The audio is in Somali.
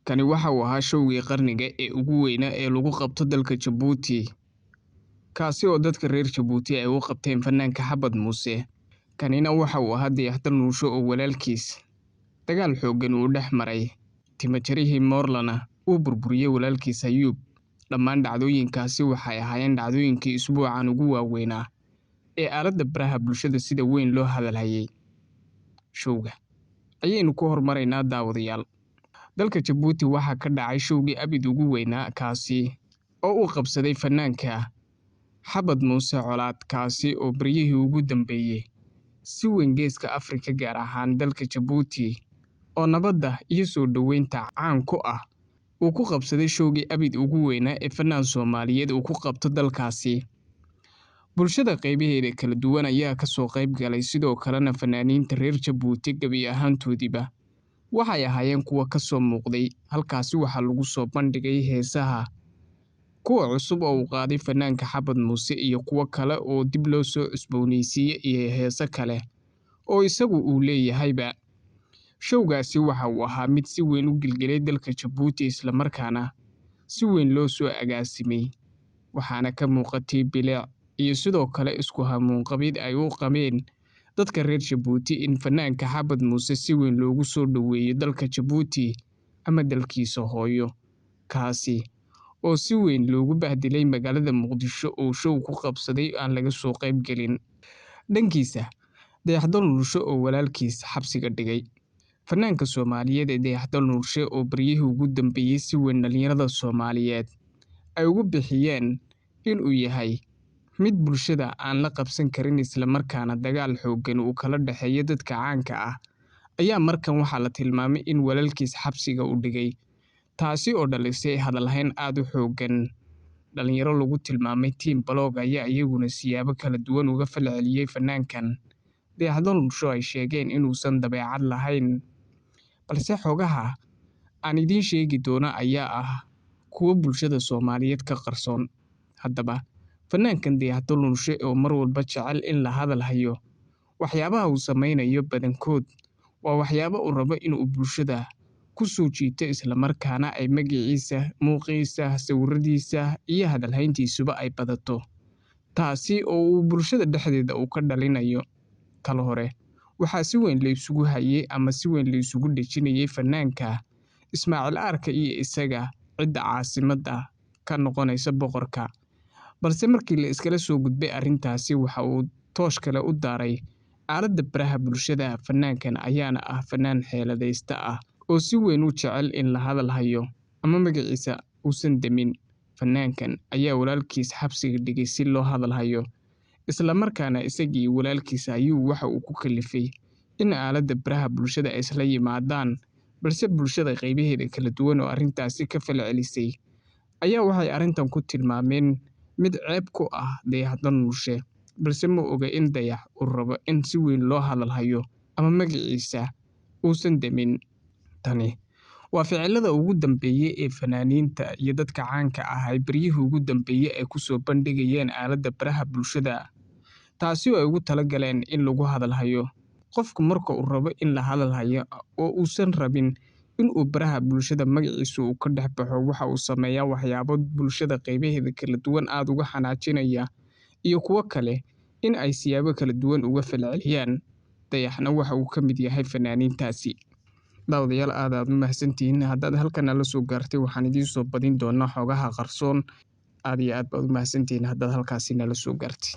kani waxa uu ahaa showgii qarniga ee ugu weynaa ee lagu qabto dalka Jabuuti, kaasi oo dadka reer Jabuuti ay u qabteen fanaanka Xabad Muuse. Kanina waxa uu ahaa Dayax-dal Nuursho oo walaalkiis dagaal xooggan uu dhex maray, timo-jarihii Moorlana uu burburiyey walaalkiis Ayuub. Dhammaan dhacdooyinkaasi waxay ahaayeen dhacdooyinkii usbuucan ugu waaweynaa ee aaladda baraha bulshada sida weyn loo hadalhayay. Showga ayaynu ku hormaraynaa daawadayaal. Dalka Jabuuti waxaa ka dhacay showgii abid ugu weynaa kaasi oo uu qabsaday fanaanka Xabad Muuse Colaad, kaasi oo baryihii ugu dambeeyay si weyn Geeska Afrika gaar ahaan dalka Jabuuti oo nabadda iyo soo dhoweynta caan ku ah uu ku qabsaday showgii abid ugu weynaa ee fanaan Soomaaliyeed uu ku qabto dalkaasi. Bulshada qaybaheeda kala duwan ayaa ka soo qayb galay, sidoo kalena fanaaniinta reer Jabuuti gabi ahaantoodiba waxay ahaayeen kuwa ka soo muuqday. Halkaasi waxaa lagu soo bandhigay heesaha kuwa cusub oo uu qaaday fanaanka Xabad Muuse iyo kuwo kale oo dib loo soo cusboonaysiiyey iyo heeso kale oo isagu uu leeyahayba. Showgaasi waxa uu ahaa mid si weyn u gilgilay dalka Jabuuti, isla markaana si weyn loo soo agaasimay, waxaana ka muuqatay bilic iyo sidoo kale isku hamuun qabid ay u qabeen dadka reer Jabuuti in fanaanka Xabad Muuse si weyn loogu soo dhoweeyo dalka Jabuuti ama dalkiisa hooyo, kaasi oo si weyn loogu bahdilay magaalada Muqdisho oo show ku qabsaday aan laga soo qayb gelin. Dhankiisa, Dayax-dal Nuursho oo walaalkiis xabsiga dhigay. Fanaanka Soomaaliyeed ee Dayax-dal Nuursho oo baryihii ugu dambeeyay si weyn dhalinyarada Soomaaliyeed ay ugu bixiyeen inuu yahay mid bulshada aan la qabsan karin, isla markaana dagaal xooggan uu kala dhexeeyo dadka caanka ah, ayaa markan waxaa la tilmaamay in walaalkiis xabsiga u dhigay, taasi oo dhalisay hadalhayn aad u xooggan. Dhalinyaro lagu tilmaamay Team Blog ayaa iyaguna siyaabo kala duwan uga falceliyey fanaankan Dayax-dal Nuursho ay sheegeen inuusan dabeecad lahayn, balse xogaha aan idiin sheegi doona ayaa ah kuwo bulshada Soomaaliyeed ka qarsoon. Haddaba, fanaankan Dayax-dal Nuursho oo mar walba jecel in la hadal hayo waxyaabaha uu sameynayo badankood waa waxyaabo uu rabo inuu bulshada ku soo jiito, isla markaana ay magaciisa, muuqiisa, sawiradiisa iyo hadalhayntiisuba ay badato, taasi oo uu bulshada dhexdeeda uu ka dhalinayo. Kala hore waxaa si weyn la isugu hayay ama si weyn la isugu dhejinayay fanaanka Ismaaciil Aarka iyo isaga cidda caasimadda ka noqonaysa boqorka, balse markii la iskala soo gudbay arrintaasi waxa uu toosh kale u daaray aaladda baraha bulshada. Fanaankan ayaana ah fanaan xeeladaysta ah oo si weyn u jecel in la hadal hayo ama magaciisa uusan demin. Fanaankan ayaa walaalkiis xabsiga dhigay si loo hadal hayo, isla markaana isagii walaalkiis ayuu waxa uu ku kalifay in aaladda baraha bulshada ay isla yimaadaan, balse bulshada qaybaheeda kala duwan oo arrintaasi ka falcelisay ayaa waxay arrintan ku tilmaameen mid ceeb ku ah Dayax-dal Nuursho, balse ma oga in Dayax uu rabo in si weyn loo hadal hayo ama magaciisa uusan demin. Tani waa ficilada ugu dambeeyay ee fanaaniinta iyo dadka caanka ah ay baryihii ugu dambeeyay ay ku soo bandhigayeen aaladda baraha bulshada, taasi oo ay ugu talagaleen in lagu hadal hayo. Qofku marka uu rabo in la hadal hayo oo uusan rabin in uu baraha bulshada magaciisa uu ka dhex baxo, waxa uu sameeyaa waxyaabo bulshada qaybaheeda kala duwan aad uga xanaajinaya iyo kuwo kale in ay siyaabo kala duwan uga falceliyaan. Dayaxna waxa uu ka mid yahay fanaaniintaasi. Daawadayaal aad u mahadsantihiin. Haddaad halkan nala soo gaartay waxaan idiin soo badin doonaa xogaha qarsoon. Aad iyo aad baad u mahadsantihiin haddaad halkaasi nala soo gaartay.